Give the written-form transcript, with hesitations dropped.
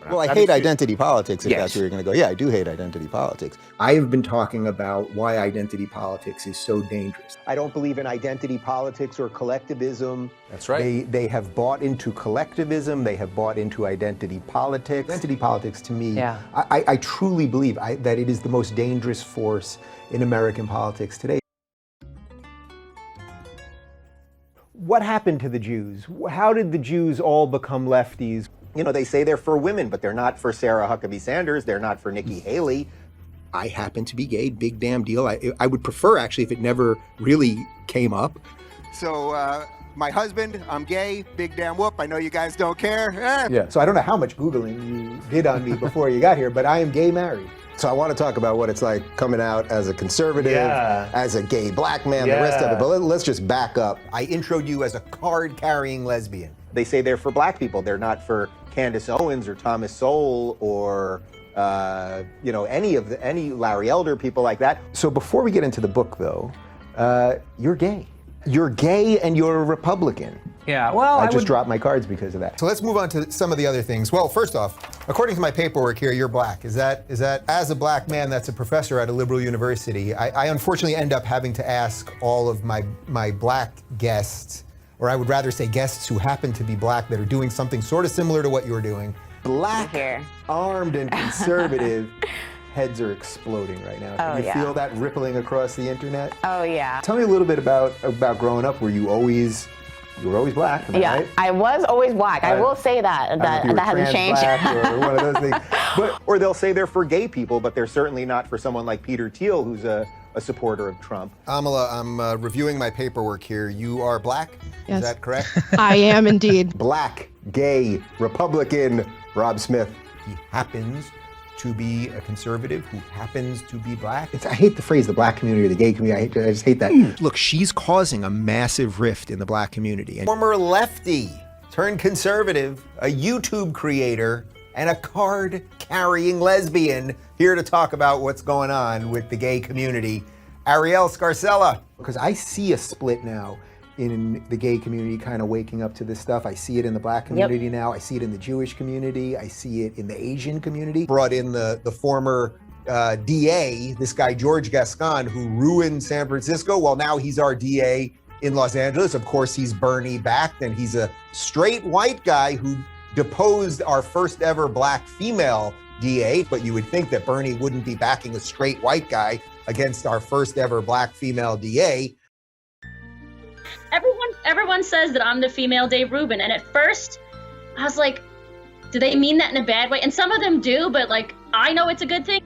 Well, I hate identity politics, if that's where you're going to go. Yeah, I do hate identity politics. I have been talking about why identity politics is so dangerous. I don't believe in identity politics or collectivism. That's right. They have bought into collectivism. They have bought into identity politics. Identity politics, to me, I truly believe that it is the most dangerous force in American politics today. What happened to the Jews? How did the Jews all become lefties? You know, they say they're for women, but they're not for Sarah Huckabee Sanders. They're not for Nikki Haley. I happen to be gay, big damn deal. I would prefer, actually, if it never really came up. So, my husband, I'm gay, big damn whoop. I know you guys don't care. Yeah. So I don't know how much Googling you did on me before you got here, but I am gay married. So I want to talk about what it's like coming out as a conservative, as a gay black man, the rest of it. But let's just back up. I introed you as a card-carrying lesbian. They say they're for black people. They're not for Candace Owens or Thomas Sowell or you know, any Larry Elder, people like that. So before we get into the book, though, you're gay. You're gay and you're a Republican. Yeah, well, I just dropped my cards because of that. So let's move on to some of the other things. Well, first off, according to my paperwork here, you're black. Is that as a black man that's a professor at a liberal university, I unfortunately end up having to ask all of my black guests, or I would rather say guests who happen to be black that are doing something sort of similar to what you're doing. Black, armed and conservative. Heads are exploding right now. Can you feel that rippling across the internet? Oh yeah. Tell me a little bit about growing up. Were you always black? Right? I was always black. I will say that hasn't changed. Or one of those things. Or they'll say they're for gay people, but they're certainly not for someone like Peter Thiel, who's a supporter of Trump. Amala, I'm reviewing my paperwork here. You are black? Yes. Is that correct? I am indeed. Black, gay, Republican, Rob Smith. He happens to be a conservative who happens to be black. I hate the phrase the black community or the gay community. I just hate that. Look, she's causing a massive rift in the black community. Former lefty turned conservative, a YouTube creator, and a card-carrying lesbian here to talk about what's going on with the gay community. Ariel Scarcella. Because I see a split now in the gay community kind of waking up to this stuff. I see it in the black community now. I see it in the Jewish community. I see it in the Asian community. Brought in the former DA, this guy George Gascon, who ruined San Francisco. Well, now he's our DA in Los Angeles. Of course, he's Bernie backed, and he's a straight white guy who deposed our first ever black female DA. But you would think that Bernie wouldn't be backing a straight white guy against our first ever black female DA. Everyone says that I'm the female Dave Rubin, and at first I was like, do they mean that in a bad way? And some of them do, but like, I know it's a good thing.